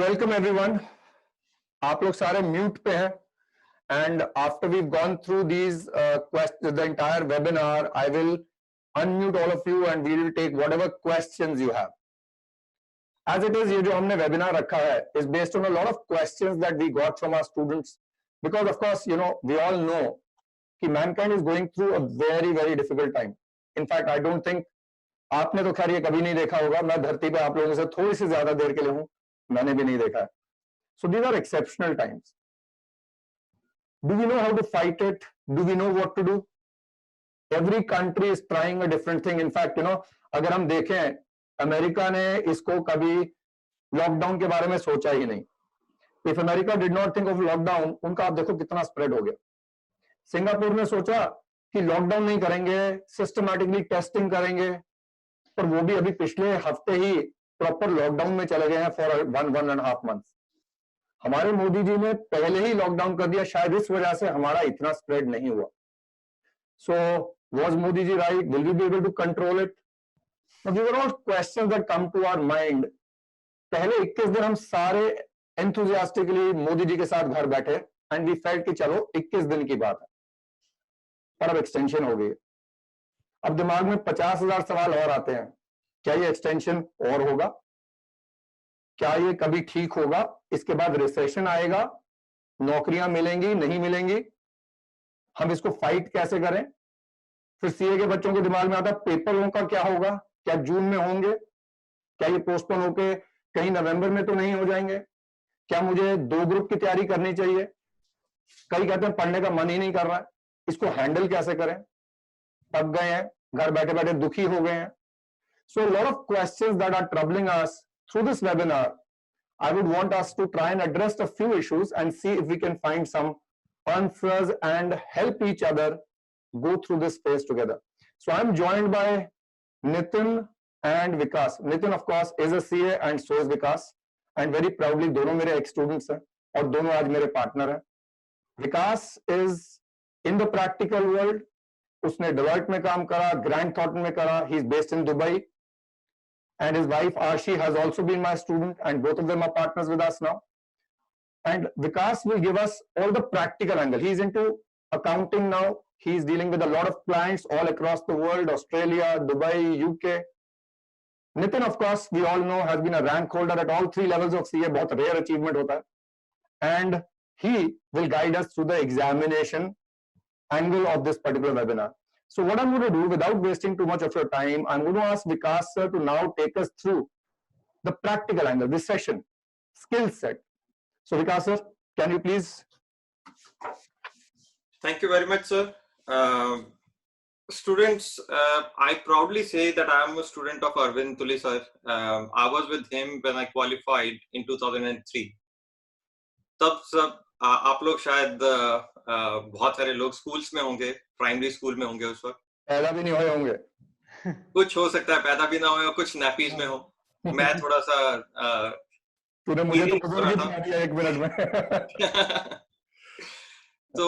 Welcome everyone. आप लोग सारे म्यूट पे हैं and after we've gone through these questions, the entire webinar, I will unmute all of you and we will take whatever questions you have. As it is, ये जो हमने webinar रखा है is based on a lot of questions that we got from our students, because of course we all know कि mankind is going through a very very difficult time. In fact, I don't think आपने तो खैर ये कभी नहीं देखा होगा, मैं धरती पे आप लोगों से थोड़ी सी ज्यादा देर के लिए हूं, मैंने भी नहीं देखा है. So these are exceptional times. Do we know how to fight it? Do we know what to do? Every country is trying a different thing. In fact, अगर हम देखें, अमेरिका ने इसको कभी लॉकडाउन के बारे में सोचा ही नहीं. If America did not think of lockdown, उनका आप देखो कितना स्प्रेड हो गया. सिंगापुर ने सोचा कि लॉकडाउन नहीं करेंगे, सिस्टमैटिकली टेस्टिंग करेंगे, पर वो भी अभी पिछले हफ्ते ही प्रॉपर लॉकडाउन में चले गए हैं फॉर 1.5 months. हमारे मोदी जी ने पहले ही लॉकडाउन कर दिया, शायद इस वजह से हमारा इतना स्प्रेड नहीं हुआ. So was Modi ji right? Will we be able to control it? These are all questions that come to our mind. पहले 21 दिन हम सारे एंथुसियास्टिकली मोदी जी के साथ घर बैठे एंड वी फेल्ट कि चलो 21 दिन की बात है, पर अब एक्सटेंशन हो गई. अब दिमाग में 50,000 सवाल और आते हैं. क्या ये एक्सटेंशन और होगा? क्या ये कभी ठीक होगा? इसके बाद रिसेशन आएगा, नौकरियां मिलेंगी नहीं मिलेंगी, हम इसको फाइट कैसे करें? फिर सीए के बच्चों के दिमाग में आता है पेपरों का क्या होगा? क्या जून में होंगे? क्या ये पोस्टपोन होके कहीं नवंबर में तो नहीं हो जाएंगे? क्या मुझे 2 ग्रुप की तैयारी करनी चाहिए? कई कहते हैं पढ़ने का मन ही नहीं कर रहा है, इसको हैंडल कैसे करें? पक गए हैं, घर बैठे बैठे दुखी हो गए हैं. So lot of questions that are troubling us. Through this webinar, I would want us to try and address a few issues and see if we can find some answers and help each other go through this phase together. So I'm joined by Nitin and Vikas. Nitin, of course, is a CA and so is Vikas. And very proudly, दोनों मेरे ex-students हैं और दोनों आज मेरे partner हैं. Vikas is in the practical world. उसने Deloitte में काम करा, Grant Thornton में करा. He's based in Dubai. And his wife Arshi has also been my student, and both of them are partners with us now. And Vikas will give us all the practical angle. He's into accounting now. He's dealing with a lot of clients all across the world: Australia, Dubai, UK. Nitin, of course, we all know, has been a rank holder at all 3 levels of CA. बहुत rare achievement होता है. And he will guide us through the examination angle of this particular webinar. So what I'm going to do, without wasting too much of your time, I'm going to ask Vikas sir to now take us through the practical angle, this session, skill set. So Vikas sir, can you please? Thank you very much, sir. Students, I proudly say that I am a student of Arvind Tuli sir. I was with him when I qualified in 2003. तब सब आप लोग शायद बहुत सारे लोग schools में होंगे, प्राइमरी स्कूल में होंगे, उस वक्त पैदा भी नहीं हुए होंगे. कुछ हो सकता है पैदा भी ना हो, कुछ नैपीज में हो. मैं थोड़ा सा तूने मुझे तो बुजुर्ग ही बना दिया 1 मिनट में. तो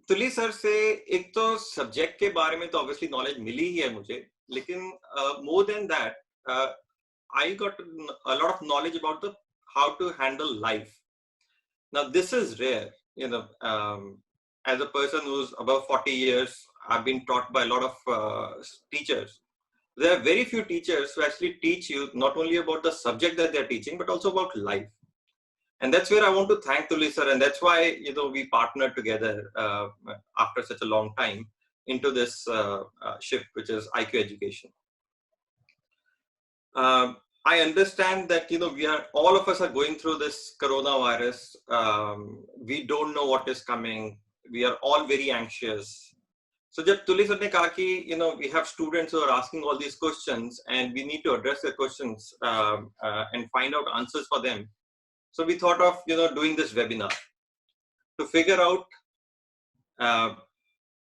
तुली सर से एक तो सब्जेक्ट के बारे में तो ऑब्वियसली नॉलेज मिली ही है मुझे, लेकिन more than that I got a lot of knowledge about the how to handle life. Now this is rare, as a person who's above 40 years, I've been taught by a lot of teachers. There are very few teachers who actually teach you not only about the subject that they're teaching, but also about life. And that's where I want to thank Tuli sir, and that's why we partnered together after such a long time into this shift, which is IQ Education. I understand that we are, all of us are going through this coronavirus. We don't know what is coming. We are all very anxious. So जब Tuli sir ने कहा कि we have students who are asking all these questions and we need to address the questions and find out answers for them. So we thought of doing this webinar to figure out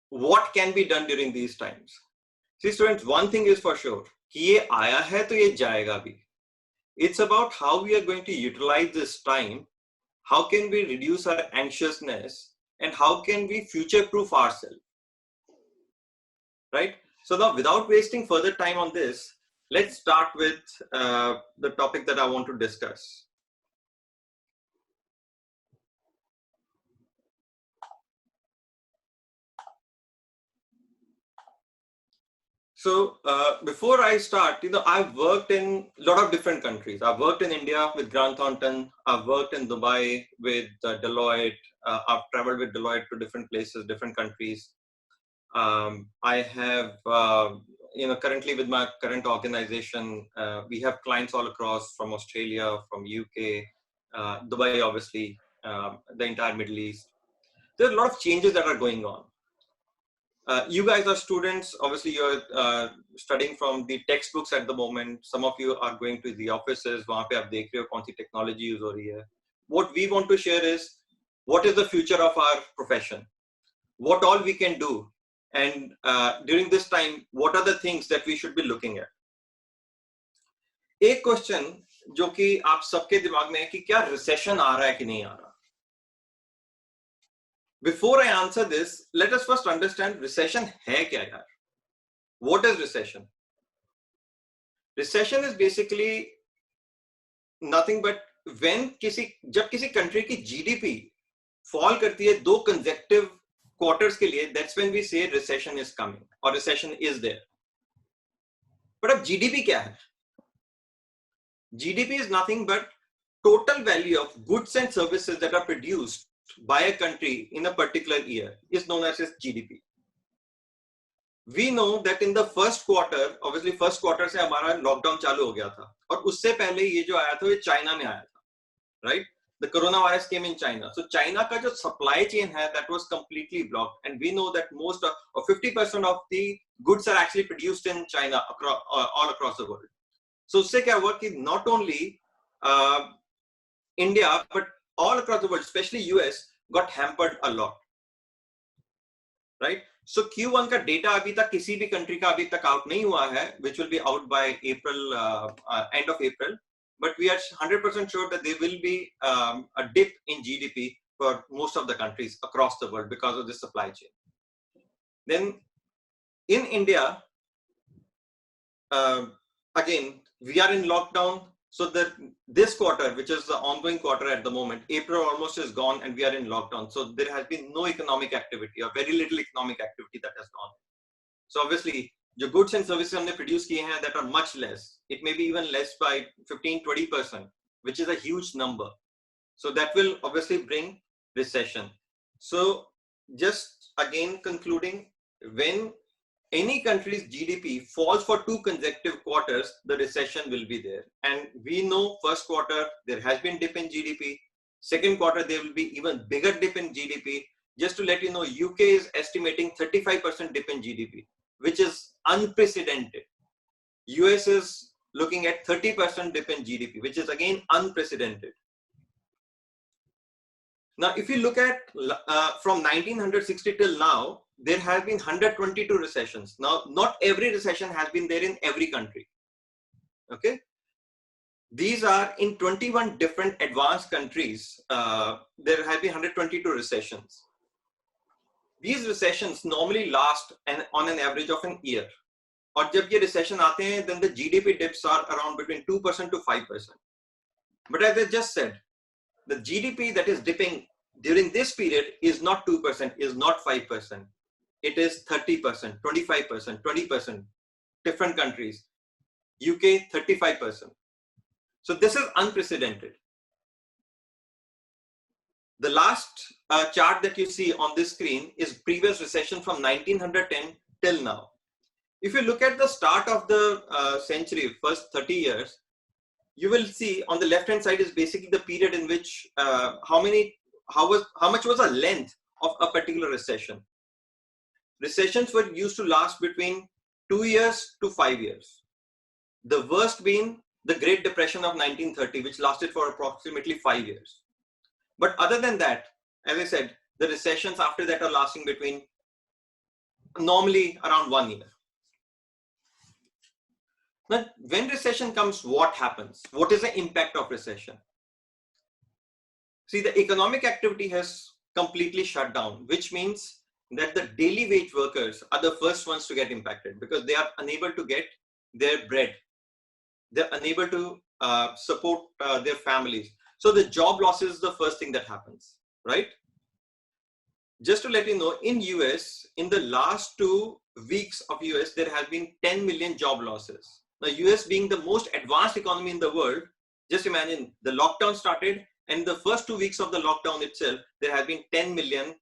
what can be done during these times. See students, one thing is for sure कि ये आया है तो ये जाएगा भी. It's about how we are going to utilize this time. How can we reduce our anxiousness and how can we future-proof ourselves? Right? So now, without wasting further time on this, let's start with the topic that I want to discuss. So before I start, I've worked in a lot of different countries. I've worked in India with Grant Thornton. I've worked in Dubai with Deloitte. I've traveled with Deloitte to different places, different countries. I have, currently with my current organization, we have clients all across, from Australia, from UK, Dubai, obviously, the entire Middle East. There are a lot of changes that are going on. You guys are students. Obviously, you're studying from the textbooks at the moment. Some of you are going to the offices. वहाँ पे आप देख रहे हो कौन सी technology use हो रही है. What we want to share is what is the future of our profession, what all we can do, and during this time, what are the things that we should be looking at. एक question जो कि आप सबके दिमाग में है कि क्या recession आ रहा है कि नहीं आ रहा. Before I answer this, let us first understand recession है क्या यार? What is recession? Recession is basically nothing but when जब किसी country की GDP fall करती है 2 consecutive quarters के लिए, that's when we say recession is coming or recession is there. But अब GDP क्या है? GDP is nothing but total value of goods and services that are produced by a country in a particular year is known as GDP. We know that in the first quarter, obviously first quarter से हमारा lockdown चालू हो गया था और उससे पहले ये जो आया था ये चाइना में आया था, right? The coronavirus came in China. So China का जो supply chain है that was completely blocked, and we know that most of 50% of the goods are actually produced in China all across the world. So उससे क्या हुआ कि not only India but all across the world, especially US, got hampered a lot, right? So Q1 का data अभी तक किसी भी country का अभी तक out नहीं हुआ है, which will be out by April, end of April. But we are 100% sure that there will be a dip in GDP for most of the countries across the world because of the supply chain. Then in India, again, we are in lockdown. So this quarter, which is the ongoing quarter at the moment, April almost is gone and we are in lockdown. So there has been no economic activity or very little economic activity that has gone. So obviously, the goods and services हमने produce किए हैं that are much less. It may be even less by 15-20%, which is a huge number. So that will obviously bring recession. So just again concluding, when any country's GDP falls for 2 consecutive quarters, the recession will be there. And we know first quarter, there has been dip in GDP. Second quarter, there will be even bigger dip in GDP. Just to let you know, UK is estimating 35% dip in GDP, which is unprecedented. US is looking at 30% dip in GDP, which is again unprecedented. Now, if you look at from 1960 till now, there have been 122 recessions. Now, not every recession has been there in every country. Okay. These are in 21 different advanced countries. There have been 122 recessions. These recessions normally last on an average of an year. और जब ये recession आते हैं, then the GDP dips are around between 2% to 5%. But as I just said, the GDP that is dipping during this period is not 2%, is not 5%. It is 30%, 25%, 20%. Different countries. UK, 35%. So this is unprecedented. The last chart that you see on this screen is previous recession from 1910 till now. If you look at the start of the century, first 30 years, you will see on the left hand side is basically the period in which how much was the length of a particular recession. Recessions were used to last between 2 years to 5 years. The worst being the Great Depression of 1930, which lasted for approximately 5 years. But other than that, as I said, the recessions after that are lasting between normally around 1 year. Now, when recession comes, what happens? What is the impact of recession? See, the economic activity has completely shut down, which means that the daily wage workers are the first ones to get impacted because they are unable to get their bread they're unable to support their families. So the job loss is the first thing that happens, right? Just to let you know, in US, in the last 2 weeks of US, there has been 10 million job losses. Now, US being the most advanced economy in the world, just imagine the lockdown started, and the first 2 weeks of the lockdown itself, there have been 10 million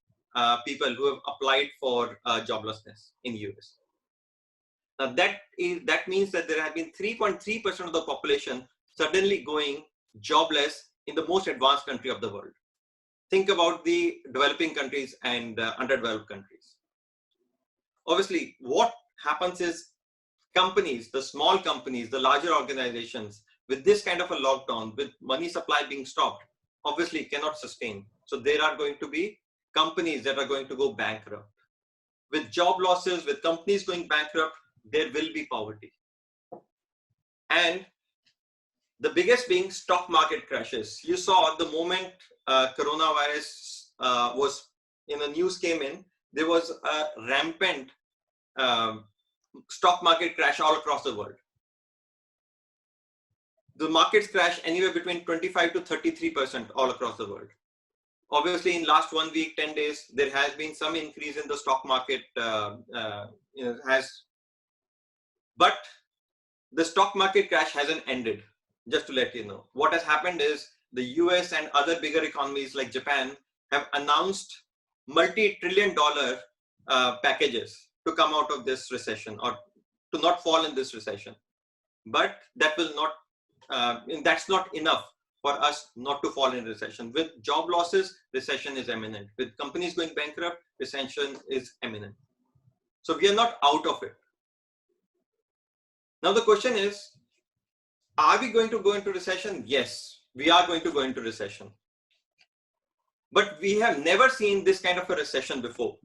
people who have applied for joblessness in US. Now, that means that there have been 3.3% of the population suddenly going jobless in the most advanced country of the world. Think about the developing countries and underdeveloped countries. Obviously, what happens is companies, the small companies, the larger organizations, with this kind of a lockdown, with money supply being stopped, obviously cannot sustain. So there are going to be companies that are going to go bankrupt. With job losses, with companies going bankrupt, there will be poverty. And the biggest being stock market crashes. You saw the moment coronavirus was in the news came in, there was a rampant stock market crash all across the world. The markets crashed anywhere between 25 to 33% all across the world. Obviously, in last 1 week, 10 days, there has been some increase in the stock market. But the stock market crash hasn't ended. Just to let you know, what has happened is the US and other bigger economies like Japan have announced multi-trillion-dollar packages to come out of this recession or to not fall in this recession. But that will not, that's not enough for us not to fall in recession. With job losses, recession is imminent. With companies going bankrupt, recession is imminent. So we are not out of it. Now the question is, are we going to go into recession? Yes, we are going to go into recession. But we have never seen this kind of a recession before.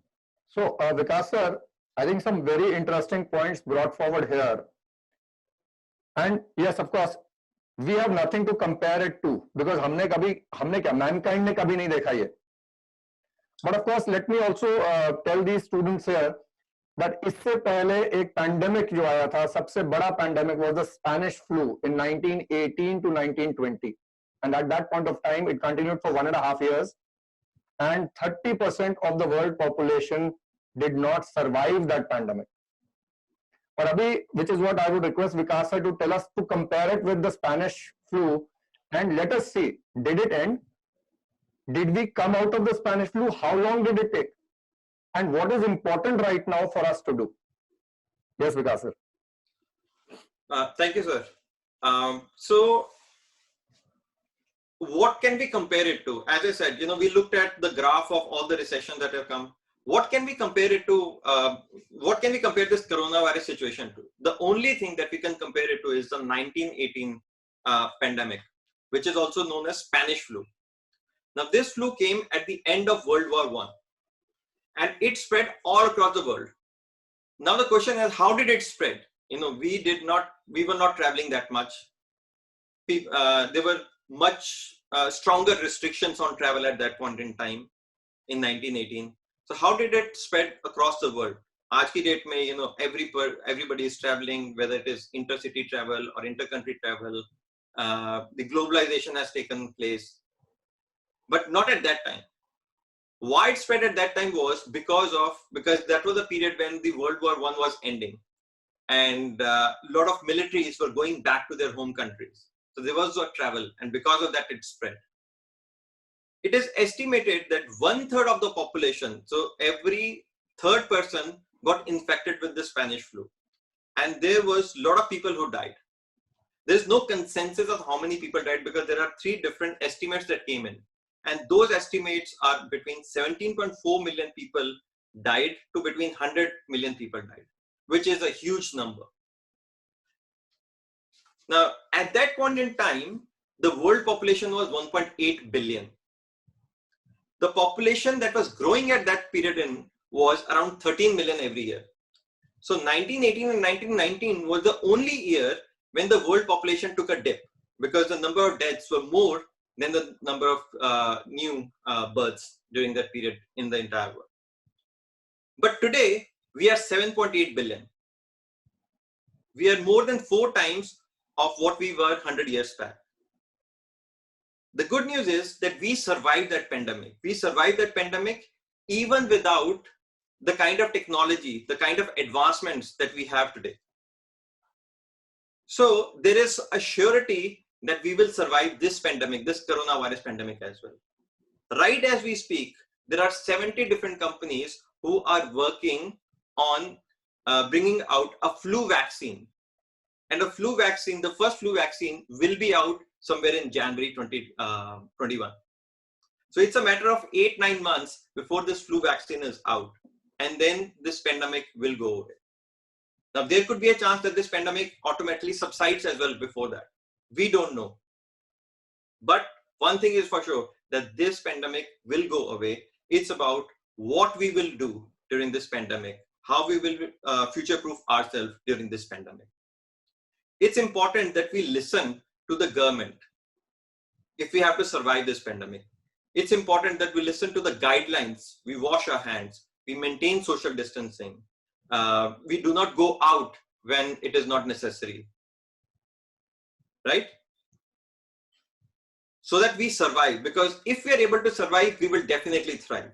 So, Vikas sir, I think some very interesting points brought forward here. And yes, of course, we have nothing to compare it to because mankind ने कभी नहीं देखा ये. But of course, let me also tell these students here that इससे पहले एक pandemic जो आया था, सबसे बड़ा pandemic was the Spanish flu in 1918 to 1920, and at that point of time it continued for 1.5 years, and 30% of the world population did not survive that pandemic. और अभी, which is what I would request Vikas sir to tell us, to compare it with the Spanish flu and let us see, did it end? Did we come out of the Spanish flu? How long did it take? And what is important right now for us to do? Yes, Vikas sir. Thank you, sir. So what can we compare it to? As I said, we looked at the graph of all the recessions that have come. What can we compare it to? What can we compare this coronavirus situation to? The only thing that we can compare it to is the 1918 pandemic, which is also known as Spanish flu. Now, this flu came at the end of World War I, and it spread all across the world. Now, the question is, how did it spread? We were not traveling that much. There were much stronger restrictions on travel at that point in time in 1918. So how did it spread across the world? आज की date में, everybody is traveling, whether it is intercity travel or intercountry travel. The globalization has taken place, but not at that time. Widespread at that time was because that was a period when the World War I was ending, and a lot of militaries were going back to their home countries. So there was a travel, and because of that, it spread. It is estimated that 1/3 of the population, so every third person, got infected with the Spanish flu, and there was a lot of people who died. There's no consensus of how many people died because there are 3 different estimates that came in, and those estimates are between 17.4 million people died to between 100 million people died, which is a huge number. Now, at that point in time, the world population was 1.8 billion. The population that was growing at that period was around 13 million every year. So 1918 and 1919 was the only year when the world population took a dip because the number of deaths were more than the number of new births during that period in the entire world. But today, we are 7.8 billion. We are more than 4 times of what we were 100 years back. The good news is that we survived that pandemic. We survived that pandemic even without the kind of technology, the kind of advancements that we have today. So there is a surety that we will survive this pandemic, this coronavirus pandemic as well. Right as we speak, there are 70 different companies who are working on bringing out a flu vaccine. And a flu vaccine, the first flu vaccine will be out somewhere in January 2021. So it's a matter of 8-9 months before this flu vaccine is out. And then this pandemic will go away. Now, there could be a chance that this pandemic automatically subsides as well before that. We don't know. But one thing is for sure, that this pandemic will go away. It's about what we will do during this pandemic, how we will future-proof ourselves during this pandemic. It's important that we listen to the government if we have to survive this pandemic. It's important that we listen to the guidelines. We wash our hands. We maintain social distancing. We do not go out when it is not necessary. Right? So that we survive, because if we are able to survive, we will definitely thrive.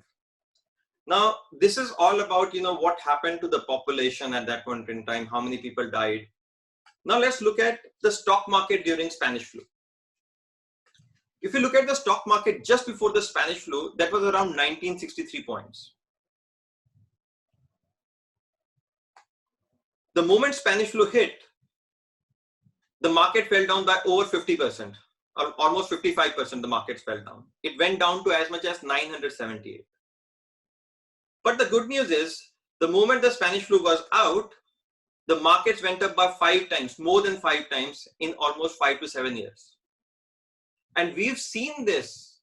Now, this is all about, what happened to the population at that point in time, how many people died. Now let's look at the stock market during Spanish flu. If you look at the stock market just before the Spanish flu, that was around 1963 points. The moment Spanish flu hit, the market fell down by over 50%, or almost 55%. The markets fell down. It went down to as much as 978. But the good news is, the moment the Spanish flu was out, the markets went up by 5 times, more than 5 times in almost 5 to 7 years. And we've seen this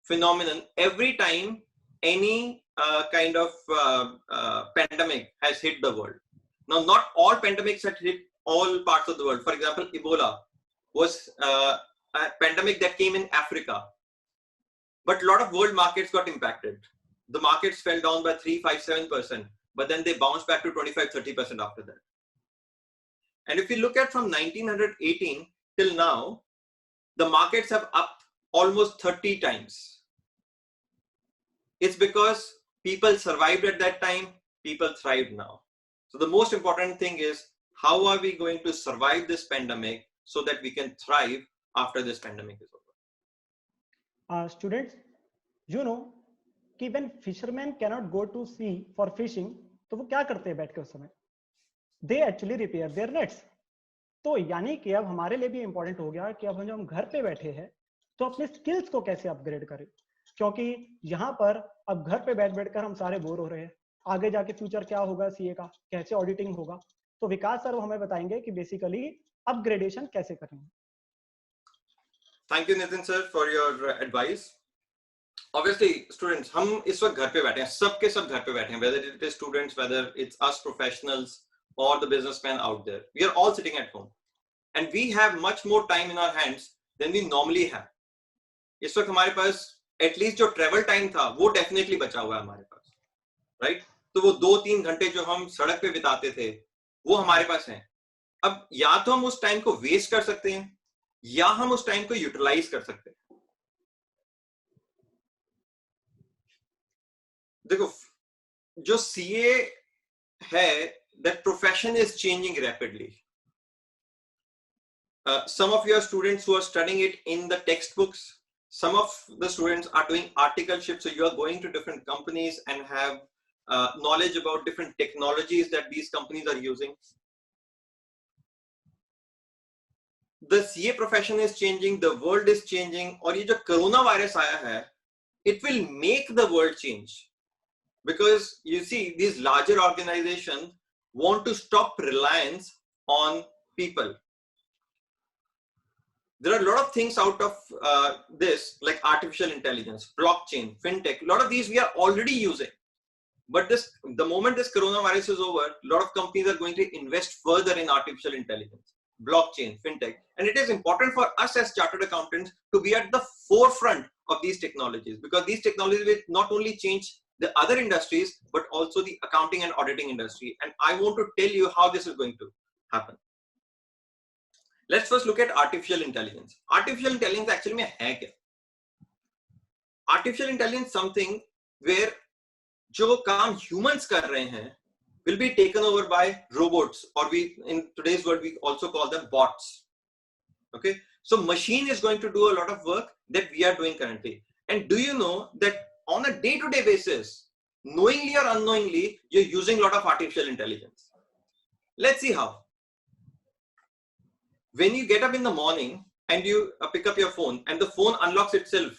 phenomenon every time any kind of pandemic has hit the world. Now, not all pandemics have hit all parts of the world. For example, Ebola was a pandemic that came in Africa. But a lot of world markets got impacted. The markets fell down by 3-5-7%, but then they bounced back to 25-30% after that. And if you look at from 1918 till now, the markets have upped almost 30 times. It's because people survived at that time, people thrived now. So the most important thing is, how are we going to survive this pandemic so that we can thrive after this pandemic is over? Students, कि when fishermen cannot go to sea for fishing, तो वो क्या करते हैं बैठ के उस समय? They actually repair their nets. तो यानी कि अब हमारे लिए भी इंपॉर्टेंट हो गया कि अब हम घर पे बैठे हैं तो अपने स्किल्स को कैसे अपग्रेड करें, क्योंकि यहाँ पर अब घर पे बैठ कर हम सारे बोर हो रहे हैं. आगे जाके फ्यूचर क्या होगा सीए का, कैसे ऑडिटिंग होगा, तो विकास सर हमें बताएंगे कि बेसिकली अपग्रेडेशन कैसे करेंगे. Thank you, Nitin sir, for your advice. Obviously, students, हम इस वक्त घर पे बैठे हैं, सबके सब घर पे बैठे हैं, whether it is students, whether it's us professionals or the businessmen out there. We are all sitting at home, and we have much more time in our hands than we normally have. इस वक्त हमारे पास at least जो travel time था, वो definitely बचा हुआ है हमारे पास, right? तो वो 2-3 घंटे जो हम सड़क पे बिताते थे, वो हमारे पास हैं. अब या तो हम उस टाइम को वेस्ट कर सकते हैं, या हम उस टाइम को यूटिलाइज कर सकते हैं. देखो, जो सीए है, that profession is changing rapidly. Some of your students who are studying it in the textbooks, some of the students are doing articleship, so you are going to different companies and have knowledge about different technologies that these companies are using. The CA profession is changing, the world is changing, और ये जो corona virus आया है, it will make the world change. Because you see, these larger organizations want to stop reliance on people. There are a lot of things out of this, like artificial intelligence, blockchain, fintech. A lot of these we are already using. But the moment this coronavirus is over, a lot of companies are going to invest further in artificial intelligence, blockchain, fintech. And it is important for us as chartered accountants to be at the forefront of these technologies, because these technologies will not only change the other industries, but also the accounting and auditing industry. And I want to tell you how this is going to happen. Let's first look at artificial intelligence. Artificial intelligence actually में है क्या? Artificial intelligence something where जो काम humans कर रहे हैं will be taken over by robots, or we in today's world we also call them bots. Okay, so machine is going to do a lot of work that we are doing currently. And do you know that on a day-to-day basis, knowingly or unknowingly, you're using a lot of artificial intelligence? Let's see how. When you get up in the morning and you pick up your phone and the phone unlocks itself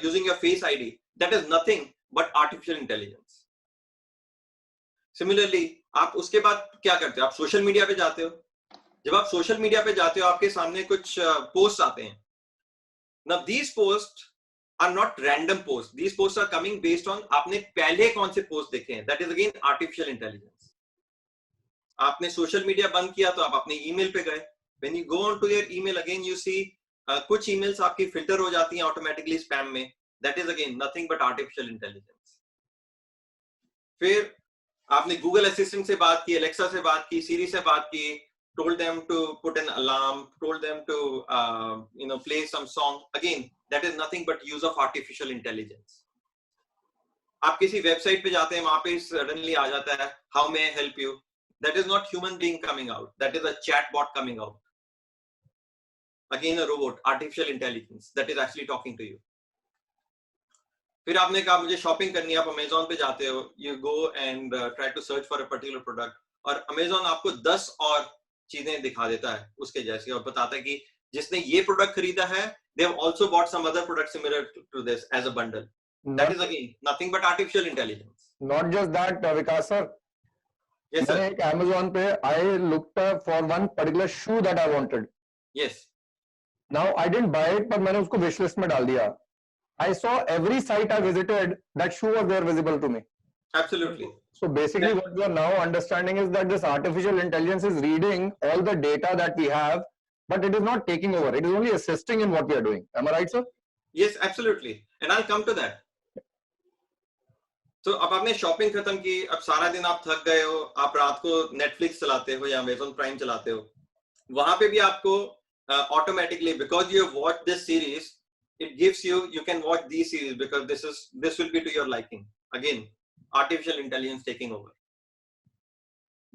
using your face ID, that is nothing but artificial intelligence. Similarly, आप उसके बाद क्या करते हो? आप social media पे जाते हो. जब आप सोशल मीडिया पे जाते हो, आपके सामने कुछ पोस्ट आते हैं. Now these posts are not random posts. These posts are coming based on आपने पहले कौन से पोस्ट देखे हैं. That is again artificial intelligence. आपने सोशल मीडिया बंद किया तो आप अपने ईमेल पे गए. When you go on to your email again, you see कुछ emails आपकी filter हो जाती हैं automatically spam में. That is again nothing but artificial intelligence. फिर आपने Google Assistant से बात की, Alexa से बात की, Siri से बात की, told them to put an alarm, told them to play some song. Again, that is nothing but use of artificial intelligence. आप किसी वेबसाइट पे जाते हैं, वहां पे suddenly आ जाता है how may I help you. That is not human being coming out. That is a chatbot coming out. Again, a robot, artificial intelligence that is actually talking to you. फिर आपने कहा मुझे शॉपिंग करनी है, आप Amazon पे जाते हो, you go and try to search for a particular product, और अमेज़न आपको 10 और चीजें दिखा देता है उसके जैसी, और बताता है कि जिसने ये प्रोडक्ट खरीदा है, they have also bought some other product similar to this as a bundle. That is again nothing but artificial intelligence. Not just that, Vikas sir. Yes sir. मैंने एक Amazon पे I looked for one particular shoe that I wanted. Yes. Now I didn't buy it, but मैंने उसको wish list में डाल दिया. I saw every site I visited, that shoe was there visible to me. Absolutely. So basically what we are now understanding is that this artificial intelligence is reading all the data that we have, but it is not taking over. It is only assisting in what we are doing. Am I right, sir? Yes, absolutely. And I'll come to that. तो अब आपने shopping खत्म की, अब सारा दिन आप थक गए हो, आप रात को नेटफ्लिक्स चलाते हो या अमेज़न प्राइम चलाते हो, वहां पे भी आपको automatically because you have watched this series, it gives you can watch these series because this will be to your liking. Again, artificial intelligence taking over.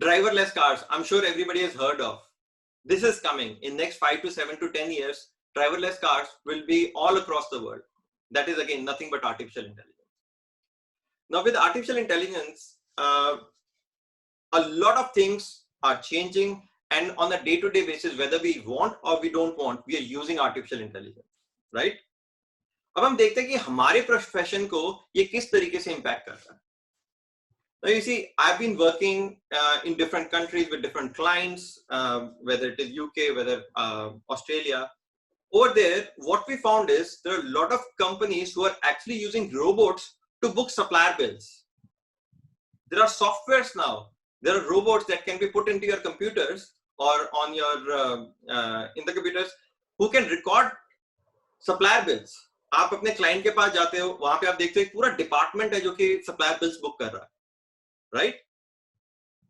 Driverless cars, I'm sure everybody has heard of. This is coming in next 5 to 7 to 10 years. Driverless cars will be all across the world. That is again nothing but artificial intelligence. Now with artificial intelligence, a lot of things are changing, and on a day-to-day basis, whether we want or we don't want, we are using artificial intelligence, right? अब हम देखते हैं कि हमारे profession को ये किस तरीके से इम्पैक्ट करता है. Now you see, I've been working in different countries with different clients, whether it is UK, whether Australia. Over there, what we found is there are a lot of companies who are actually using robots to book supplier bills. There are softwares now. There are robots that can be put into your computers or on your in the computers who can record supplier bills. आप अपने client के पास जाते हो, वहां पे आप देखते हो एक पूरा डिपार्टमेंट है जो कि सप्लायर बिल्स बुक कर रहा है, राइट?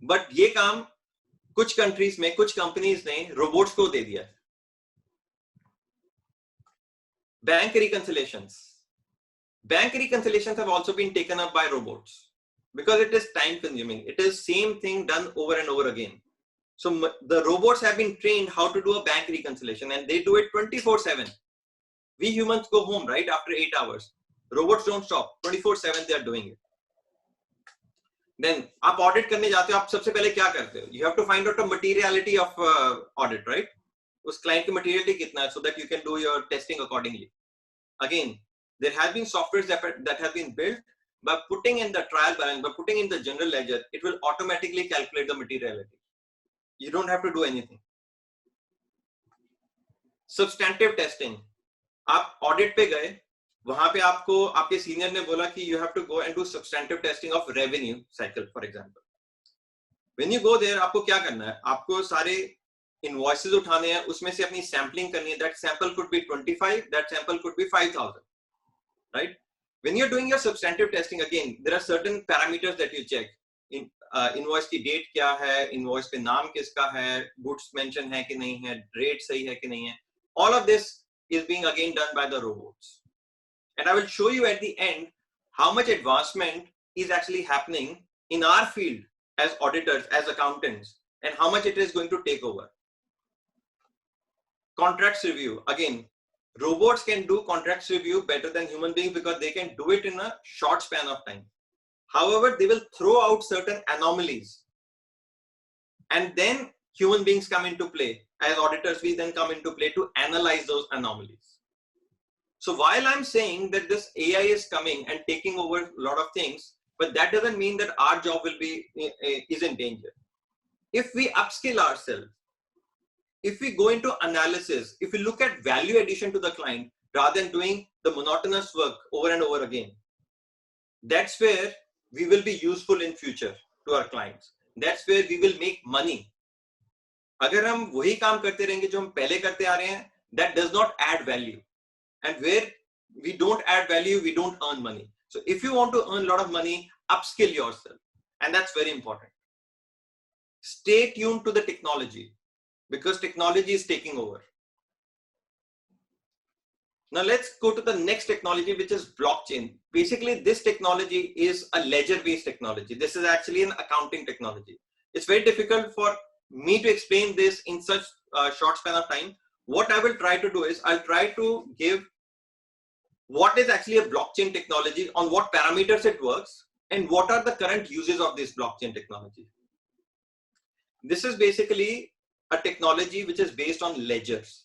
बट ये काम कुछ कंट्रीज में कुछ कंपनीज ने रोबोट्स को दे दिया है. Bank reconciliations have also been taken up by robots because it is time consuming. It is same thing done over and over again. So the robots have been trained how to do a bank reconciliation, and they do it 24/7. We humans go home right after 8 hours. Robots don't stop. 24/7 they are doing it. Then आप audit करने जाते हो, आप सबसे पहले क्या करते हो? You have to find out the materiality of audit, right? उस client की materiality कितना है, so that you can do your testing accordingly. Again, there has been softwares that have been built by putting in the trial balance, by putting in the general ledger, it will automatically calculate the materiality. You don't have to do anything. Substantive testing. आप audit पे गए, वहां पे आपको आपके senior ने बोला कि you have to go and do substantive testing of revenue cycle, for example. When you go there, आपको क्या करना है? आपको सारे invoices उठाने हैं, उसमें से अपनी sampling करनी है. That sample could be 25, that sample could be 5,000, right? When you're doing your substantive testing, again, there are certain parameters that you check. Invoice की डेट क्या है, इनवॉइस पे नाम किसका है, गुड्स मेंशन है कि नहीं है, रेट सही है कि नहीं है. All of this is being again done by the robots. And I will show you at the end how much advancement is actually happening in our field as auditors, as accountants, and how much it is going to take over. Contracts review. Again, robots can do contracts review better than human beings because they can do it in a short span of time. However, they will throw out certain anomalies. And then human beings come into play. As auditors, we then come into play to analyze those anomalies. So while I'm saying that this AI is coming and taking over a lot of things, but that doesn't mean that our job will be is in danger. If we upskill ourselves, if we go into analysis, if we look at value addition to the client rather than doing the monotonous work over and over again, that's where we will be useful in future to our clients. That's where we will make money. अगर हम वही काम करते रहेंगे जो हम पहले करते आ रहे हैं, that does not add value. And where we don't add value, we don't earn money. So if you want to earn a lot of money, upskill yourself. And that's very important. Stay tuned to the technology because technology is taking over. Now let's go to the next technology, which is blockchain. Basically, this technology is a ledger-based technology. This is actually an accounting technology. It's very difficult for me to explain this in such a short span of time. What I will try to do is I'll try to give what is actually a blockchain technology, on what parameters it works, and what are the current uses of this blockchain technology. This is basically a technology which is based on ledgers.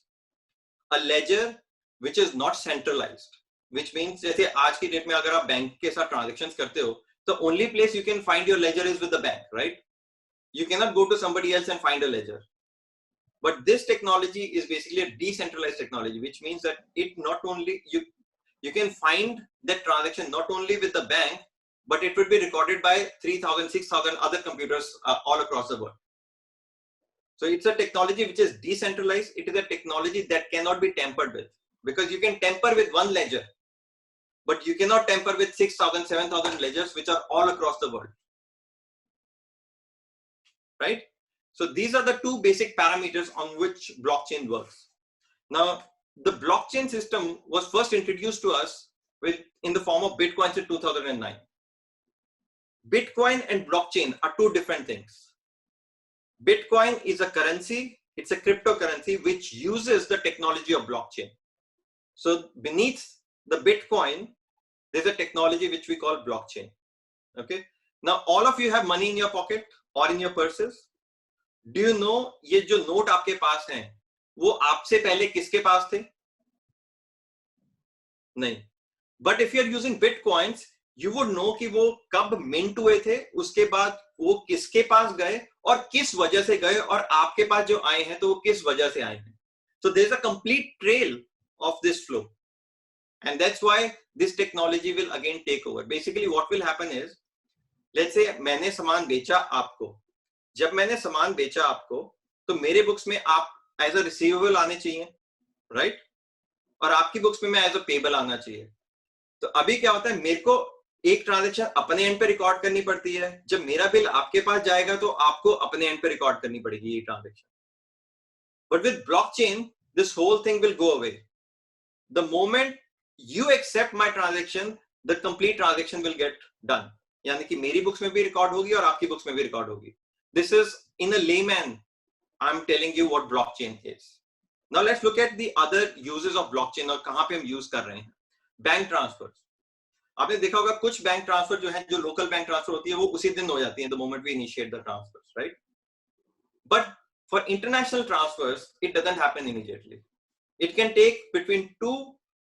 A ledger which is not centralized, which means जैसे आज की date में अगर आप bank के साथ transactions करते हो, the only place you can find your ledger is with the bank, right? You cannot go to somebody else and find a ledger. But this technology is basically a decentralized technology, which means that it not only you can find that transaction not only with the bank, but it would be recorded by 3,000, 6,000 other computers all across the world. So it's a technology which is decentralized. It is a technology that cannot be tampered with, because you can tamper with one ledger, but you cannot tamper with 6,000, 7,000 ledgers which are all across the world, right? So these are the two basic parameters on which blockchain works. Now, the blockchain system was first introduced to us in the form of Bitcoin in 2009. Bitcoin and blockchain are two different things. Bitcoin is a currency, it's a cryptocurrency which uses the technology of blockchain. So beneath the Bitcoin, there's a technology which we call blockchain. Okay. Now, all of you have money in your pocket or in your purses. Do you know ये जो note आपके पास हैं, वो आपसे पहले किसके पास थे? नहीं. But if you are using Bitcoins, you would know कि वो कब mint हुए थे, उसके बाद वो किसके पास गए और किस वजह से गए, और आपके पास जो आए हैं तो वो किस वजह से आए हैं. So there's a complete trail of this flow. And that's why this technology will again take over. Basically what will happen is, let's say मैंने सामान बेचा आपको. जब मैंने सामान बेचा आपको, तो मेरे बुक्स में आप एज अ रिसीवेबल आने चाहिए, राइट? और आपकी बुक्स में मैं एज अ पेबल आना चाहिए. तो अभी क्या होता है, मेरे को एक ट्रांजैक्शन अपने एंड पे रिकॉर्ड करनी पड़ती है. जब मेरा बिल आपके पास जाएगा तो आपको अपने एंड पे रिकॉर्ड करनी पड़ेगी ये transaction. But with blockchain this whole thing will go away. The moment you accept my transaction, the complete transaction will get done. यानी कि मेरी बुक्स में भी रिकॉर्ड होगी और आपकी बुक्स में भी रिकॉर्ड होगी. This is in a layman, I'm telling you what blockchain is. Now let's look at the other uses of blockchain और कहाँ पे हम यूज कर रहे हैं. Bank transfer. आपने देखा होगा कुछ बैंक ट्रांसफर जो है, जो लोकल बैंक ट्रांसफर होती है, वो उसी दिन हो जाती है, the moment we initiate the transfers, right? But for international transfers, it doesn't happen immediately. It can take between 2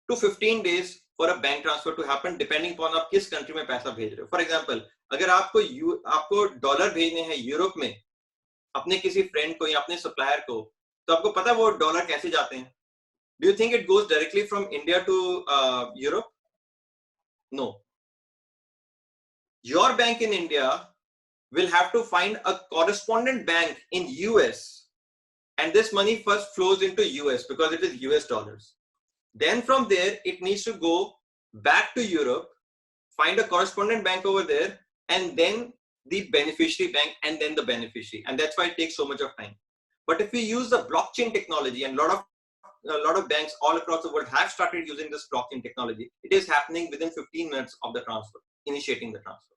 to 15 days for a bank transfer to happen, depending upon आप किस कंट्री में पैसा भेज रहे हो. फॉर एग्जाम्पल, अगर आपको dollar भेजने हैं यूरोप में अपने किसी फ्रेंड को या अपने सप्लायर को, तो आपको पता है वो डॉलर कैसे जाते हैं? Do you think it goes directly from India to Europe? No. Your bank in India will have to find a correspondent bank in US, and this money first flows into US because it is US dollars. Then from there, it needs to go back to Europe, find a correspondent bank over there, and then the beneficiary bank and then the beneficiary, and that's why it takes so much of time. But if we use the blockchain technology, and a lot of banks all across the world have started using this blockchain technology, it is happening within 15 minutes of the transfer, initiating the transfer.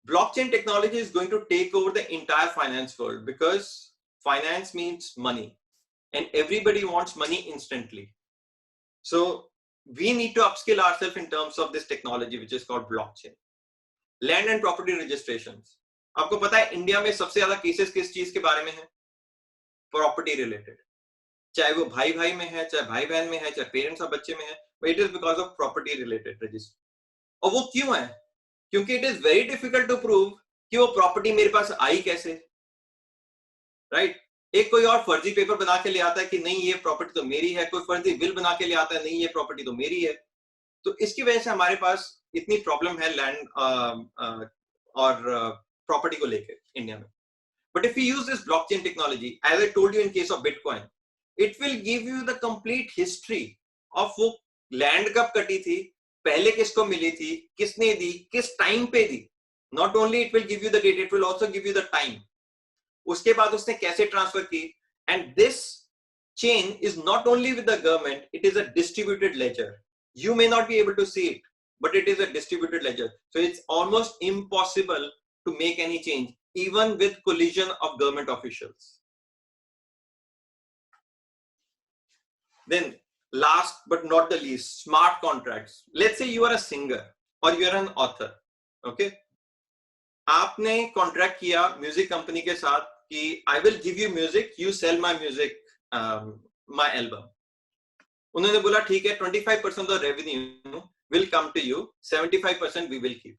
Blockchain technology is going to take over the entire finance world, because finance means money and everybody wants money instantly. So we need to upskill ourselves in terms of this technology, which is called blockchain. Land and property registrations. आपको पता है India में सबसे ज्यादा cases किस चीज के बारे में है? Property related. चाहे वो भाई भाई में है, चाहे भाई बहन में है, चाहे पेरेंट्स और बच्चे में है, but it is because of property related registry. और वो क्यों है? क्योंकि it is very difficult to prove कि वो प्रॉपर्टी मेरे पास आई कैसे, राइट? एक कोई और फर्जी पेपर बना के ले आता है कि नहीं ये प्रॉपर्टी तो मेरी है, कोई फर्जी बिल बना के ले आता है नहीं ये प्रॉपर्टी तो मेरी है. तो इसकी वजह से हमारे पास इतनी प्रॉब्लम है लैंड और प्रॉपर्टी को लेकर इंडिया में. But if we use this blockchain technology, as I told you in case of Bitcoin, it will give you the complete history of वो लैंड कब कटी थी, पहले किसको मिली थी, किसने दी, किस टाइम पे दी. Not only it will give you the date, it will also give you the time. उसके बाद उसने कैसे ट्रांसफर की. And this chain is not only with the government, it is a distributed ledger. You may not be able to see it, but it is a distributed ledger. So it's almost impossible to make any change, even with collision of government officials. Then last but not the least, smart contracts. Let's say you are a singer or you are an author. Okay. आपने contract किया music company के साथ कि I will give you music, you sell my music, my album. उन्होंने बोला ठीक है 25% of revenue will come to you, 75% we will keep.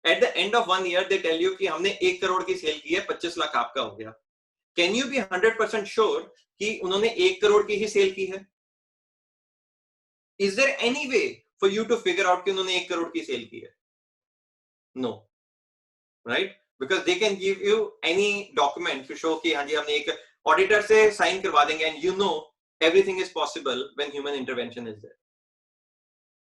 At the end of 1 year they tell you कि हमने 1 करोड़ की सेल की है, 25 लाख आपका हो गया. कैन यू बी 100% श्योर कि उन्होंने 1 करोड़ की ही सेल की है? Is there any way for you to figure out कि उन्होंने 1 करोड़ की सेल की है? No, right? Because they can give you any document to show कि हाँ जी हमने एक ऑडिटर से साइन करवा देंगे, and you know everything is possible when human intervention is there.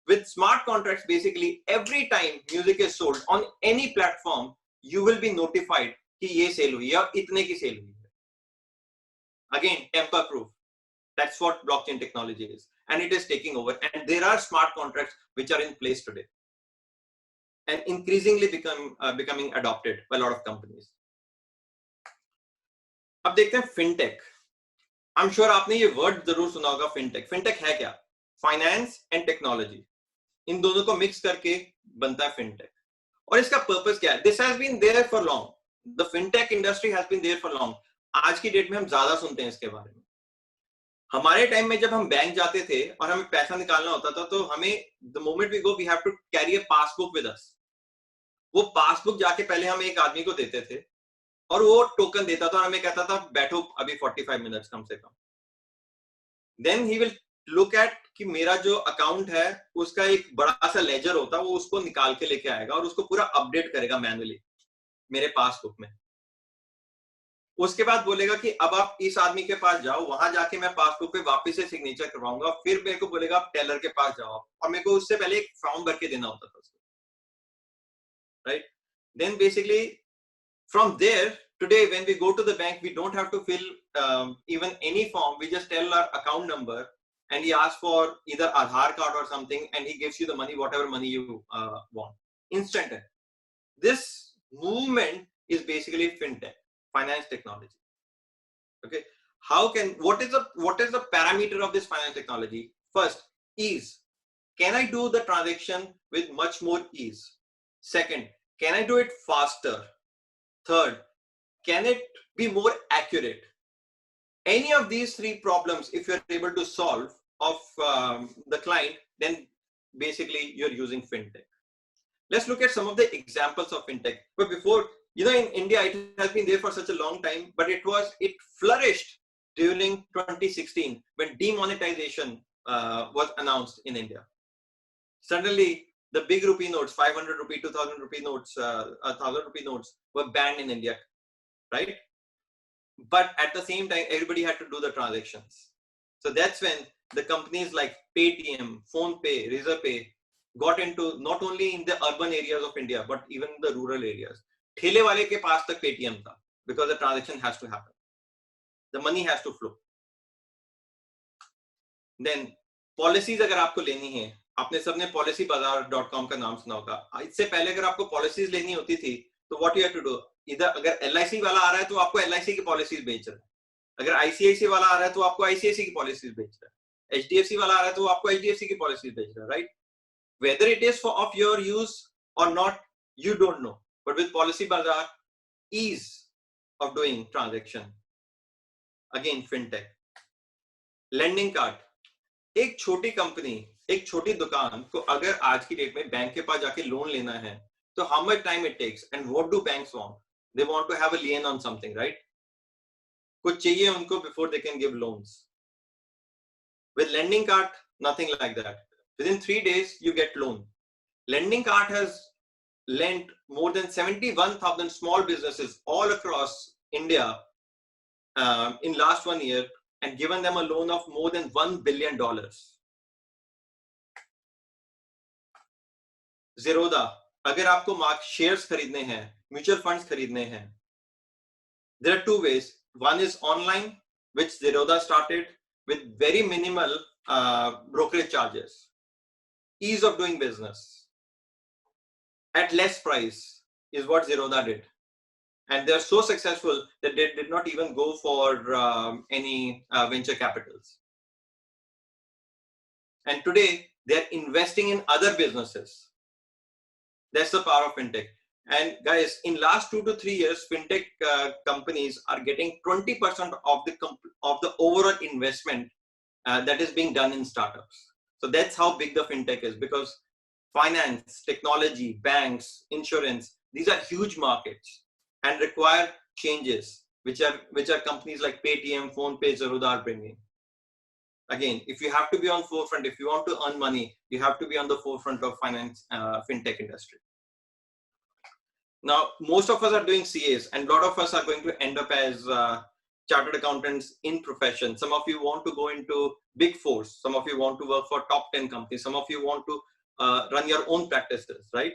With smart contracts, basically every time music is sold on any platform, you will be notified कि ये cell हुई है और इतने की सेल हुई है. Again, tamper proof. That's what blockchain technology is, and it is taking over. And there are smart contracts which are in place today, and increasingly becoming adopted by a lot of companies. अब देखते हैं fintech. I'm sure आपने ये word जरूर सुना होगा, fintech. Fintech है क्या? फाइनेंस एंड टेक्नोलॉजी, इन दोनों को मिक्स करके बनता है फिनटेक. और इसका पर्पस क्या है? This has been there for long. The fintech industry has been there for long. आज की डेट में हम ज्यादा सुनते हैं इसके बारे में. हमारे टाइम में जब हम बैंक जाते थे और हमें पैसा निकालना होता था तो हमें the moment we go we have to carry a passbook with us. वो पासबुक जाके पहले हम एक आदमी को देते थे और वो टोकन देता था और हमें कहता था बैठो अभी 45 मिनट्स कम से कम. Then he will look at कि मेरा जो अकाउंट है उसका एक बड़ा सा लेजर होता है, वो उसको निकाल के लेके आएगा और उसको पूरा अपडेट करेगा मैनुअली मेरे पासबुक में. उसके बाद बोलेगा कि अब आप इस आदमी के पास जाओ, वहां जाके मैं पासबुक पे वापस से सिग्नेचर करवाऊंगा. फिर मेरे को बोलेगा आप टेलर के पास जाओ, और मेरे को उससे पहले एक फॉर्म भर के देना होता था उसको, right? Then basically from there, today when we go to the bank, we don't have to fill even any form. We just tell our account number and he asks for either Aadhaar card or something, and he gives you the money, whatever money you want, instant. This movement is basically fintech, finance technology. Okay, what is the parameter of this finance technology? First, ease. Can I do the transaction with much more ease? Second, can I do it faster? Third, can it be more accurate? Any of these three problems, if you're able to solve of the client, then basically you're using fintech. Let's look at some of the examples of fintech. But before, in India, it has been there for such a long time, but it flourished during 2016 when demonetization was announced in India. Suddenly, the big rupee notes, 500 rupee, 2000 rupee notes, 1000 rupee notes were banned in India, right? But at the same time, everybody had to do the transactions. So that's when the companies like Paytm, PhonePe, Razorpay, got into not only in the urban areas of India but even in the rural areas. ठेले वाले के पास तक Paytm था, because the transaction has to happen, the money has to flow. Then policies अगर आपको लेनी है, आपने सबने policybazaar.com का नाम सुना होगा. इससे पहले अगर आपको policies लेनी होती थी तो what you have to do, इधर अगर LIC वाला आ रहा है तो आपको LIC की policies बेच रहा है, अगर ICICI वाला आ रहा है तो आपको ICICI की policies बेच रहा है, HDFC वाला आ रहा है तो आपको HDFC की policies बेच रहा है, right? Whether it is of your use or not, you don't know. But with Policy Bazaar, ease of doing transaction. Again, fintech. Lending card. एक छोटी कंपनी, एक छोटी दुकान को अगर आज की डेट में बैंक के पास जाके लोन लेना है, तो how much time it takes and what do banks want? They want to have a lien on something, right? कुछ चाहिए उनको before they can give loans. With lending card, nothing like that. Within 3 days, you get loan. Lending card has lent more than 71,000 small businesses all across India in last 1 year and given them a loan of more than $1 billion. Zerodha, अगर आपको mark shares खरीदने हैं, mutual funds खरीदने हैं, there are two ways. One is online, which Zerodha started with very minimal brokerage charges. Ease of doing business at less price is what Zerodha did. And they're so successful that they did not even go for any venture capitals. And today they're investing in other businesses. That's the power of fintech. And guys, in last 2 to 3 years, fintech companies are getting 20% of the overall investment that is being done in startups. So that's how big the fintech is, because finance, technology, banks, insurance, these are huge markets and require changes, which are companies like Paytm, PhonePe, Zerodha are bringing. Again, if you have to be on forefront, if you want to earn money, you have to be on the forefront of finance, fintech industry. Now, most of us are doing CAs, and a lot of us are going to end up as chartered accountants in profession. Some of you want to go into big fours. Some of you want to work for top 10 companies. Some of you want to run your own practices, right?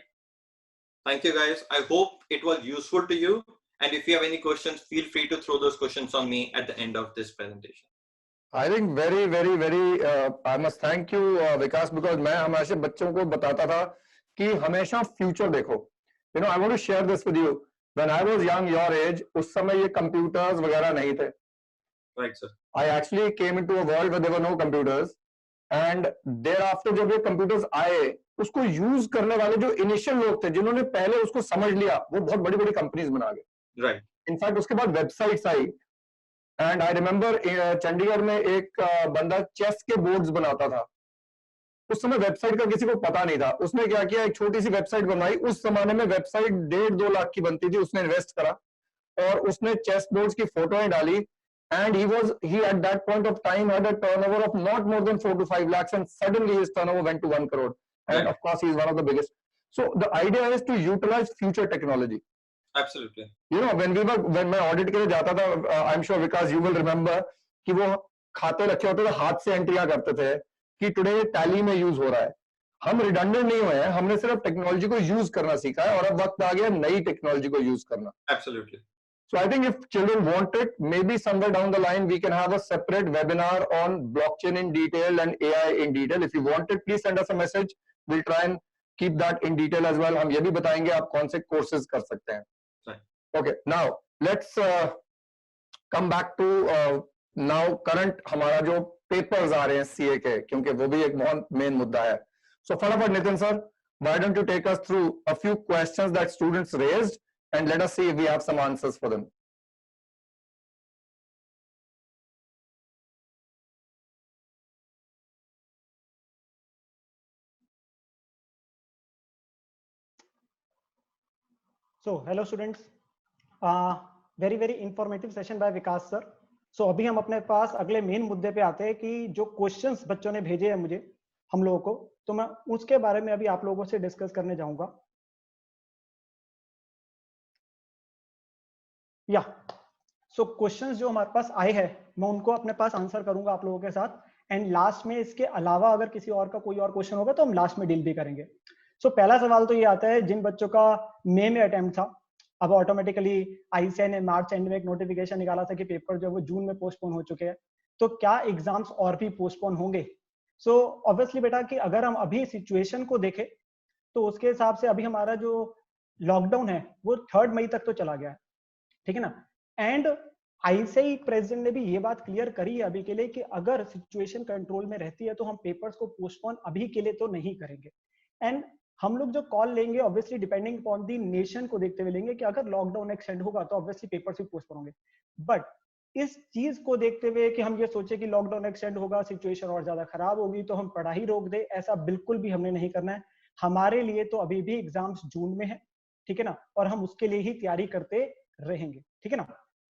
Thank you, guys. I hope it was useful to you. And if you have any questions, feel free to throw those questions on me at the end of this presentation. I think very, very, very, I must thank you, Vikas, because मैं हमेशा बच्चों को बताता था कि हमेशा future देखो. You know, I want to share this with you. When I was young, your age, उस समय ये computers वगैरह नहीं थे. Right, sir. I actually came into a world where there were no computers, and thereafter जब ये computers आए, उसको use करने वाले जो initial लोग थे, जिन्होंने पहले उसको समझ लिया, वो बहुत बड़ी-बड़ी companies बना गए. Right. In fact, उसके बाद websites I, and I remember Chandigarh में एक बंदा चेस के बोर्ड्स बनाता था. उस समय वेबसाइट का किसी को पता नहीं था. उसने क्या किया, एक छोटी सी वेबसाइट बनवाई. उस जमाने में वेबसाइट 1.5-2 लाख की बनती थी. उसने इन्वेस्ट करा और उसने चेस बोर्ड्स की फोटोएं डाली, and he at that point of time had a turnover of not more than 4 to 5 lakhs, and suddenly his turnover went to 1 crore, and right. Of course he is one of the biggest. So the idea is to utilize future technology. Absolutely. You know, when मैं audit के लिए जाता था, I am sure Vikas you will remember कि वो खाते रखे होते थे, हाथ से एंट्रियां करते थे कि टुडे टैली में यूज हो रहा है. हम रिडंडेंट नहीं हुए हैं, हमने सिर्फ टेक्नोलॉजी को यूज करना सीखा है और अब वक्त आ गया नई टेक्नोलॉजी को यूज करना. Absolutely. So I think if children want it, maybe somewhere down the line we can have a separate webinar on blockchain in detail and AI in detail. If you want it, please send us a message. We'll try and keep that in detail as well. हम ये भी बताएंगे आप कौन से courses कर सकते हैं. Okay, now let's come back to now current हमारा जो papers आ रहे हैं CA के, क्योंकि वो भी एक बहुत main मुद्दा है. So फटाफट Nitin sir, why don't you take us through a few questions that students raised and let us see if we have some answers for them. So hello students. Very very informative session by Vikas sir. So अभी हम अपने पास अगले main मुद्दे पे आते हैं कि जो क्वेश्चंस बच्चों ने भेजे हैं मुझे, हम लोगों को, तो मैं उसके बारे में अभी आप लोगों से डिस्कस करने जाऊंगा. या सो क्वेश्चंस जो हमारे पास आए हैं, मैं उनको अपने पास आंसर करूंगा आप लोगों के साथ. एंड लास्ट में इसके अलावा अगर किसी और का कोई और क्वेश्चन होगा तो हम लास्ट में डील भी करेंगे। सो पहला सवाल तो ये आता है, जिन बच्चों का मई में अटेम्प्ट था, अब ऑटोमेटिकली आईसीआई ने मार्च एंड में एक नोटिफिकेशन निकाला था कि पेपर जो है वो जून में पोस्टपोन हो चुके हैं, तो क्या एग्जाम्स और भी पोस्टपोन होंगे? सो ऑब्वियसली बेटा कि अगर हम अभी सिचुएशन को देखें तो उसके हिसाब से अभी हमारा जो लॉकडाउन है वो 3 मई तक तो चला गया है, ठीक है ना। एंड आईसीआई प्रेसिडेंट ने भी ये बात क्लियर करी है अभी के लिए कि अगर सिचुएशन कंट्रोल में रहती है तो हम पेपर्स को पोस्टपोन अभी के लिए तो नहीं करेंगे। एंड हम लोग जो कॉल लेंगे obviously depending upon the nation को देखते हुए लेंगे कि अगर लॉकडाउन एक्सटेंड होगा तो ऑब्वियसली पेपर्स भी पोस्टपोन होंगे। बट इस चीज को देखते हुए कि हम ये सोचे कि लॉकडाउन एक्सटेंड होगा, सिचुएशन और ज्यादा खराब होगी तो हम पढ़ाई रोक दे, ऐसा बिल्कुल भी हमने नहीं करना है। हमारे लिए तो अभी भी एग्जाम्स जून में है, ठीक है ना, और हम उसके लिए ही तैयारी करते रहेंगे, ठीक है ना।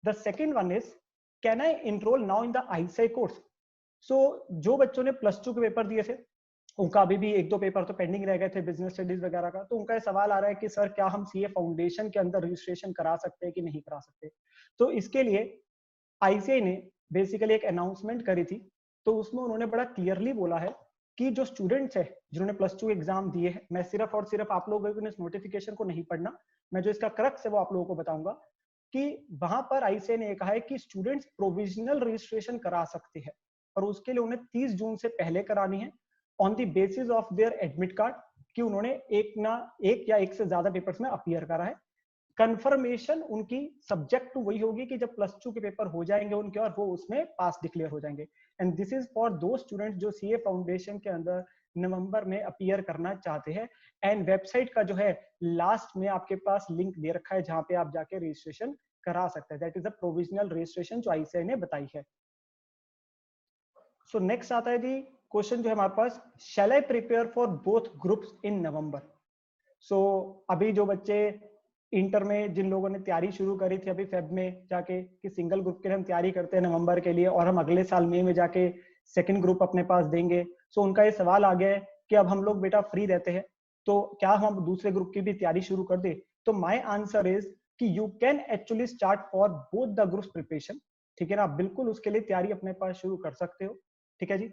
The second one is, can I enroll now in the ICI course? So जो बच्चों ने +2 के पेपर दिए थे, उनका अभी भी 1-2 पेपर तो पेंडिंग रह गए थे बिजनेस स्टडीज वगैरह का, तो उनका ये सवाल आ रहा है कि सर क्या हम सीए फाउंडेशन के अंदर रजिस्ट्रेशन करा सकते हैं कि नहीं करा सकते। तो इसके लिए आईसीआई ने बेसिकली एक अनाउंसमेंट करी थी, तो उसमें उन्होंने बड़ा क्लियरली बोला है कि जो स्टूडेंट्स है जिन्होंने +2 एग्जाम दिए हैं, मैं सिर्फ और सिर्फ आप लोगों को इस नोटिफिकेशन को नहीं पढ़ना, मैं जो इसका क्रक्स है वो आप लोगों को बताऊंगा कि वहां पर आईसीआई ने कहा है कि स्टूडेंट्स प्रोविजनल रजिस्ट्रेशन करा सकते हैं, और उसके लिए उन्हें 30 जून से पहले करानी है on the basis of their admit card कि उन्होंने एक या एक से ज्यादा पेपर्स में अपीयर करा है। कंफर्मेशन उनकी सब्जेक्ट टू वही होगी कि जब +2 के पेपर हो जाएंगे उनके और वो उसमें पास डिक्लेयर हो जाएंगे। एंड दिस इज फॉर दो स्टूडेंट्स जो सीए फाउंडेशन के अंदर नवंबर में अपीयर करना चाहते हैं। एंड वेबसाइट का जो है लास्ट में आपके पास लिंक दे रखा है जहां पे आप जाके रजिस्ट्रेशन करा सकते हैं। That is the provisional registration जो आईसीआई ने बताई है। सो नेक्स्ट आता है जी क्वेश्चन जो है हमारे पास, shall I prepare for both groups in November? So अभी जो बच्चे इंटर में जिन लोगों ने तैयारी शुरू करी थी अभी फेब में जाके कि सिंगल ग्रुप के लिए हम तैयारी करते हैं नवंबर के लिए और हम अगले साल मई में जाके सेकंड ग्रुप अपने पास देंगे, सो उनका ये सवाल आ गया है कि अब हम लोग बेटा फ्री रहते हैं तो क्या हम दूसरे ग्रुप की भी तैयारी शुरू कर दे? तो माय आंसर इज कि you can actually start for both the groups preparation, ठीक है ना, बिल्कुल उसके लिए तैयारी अपने पास शुरू कर सकते हो, ठीक है जी।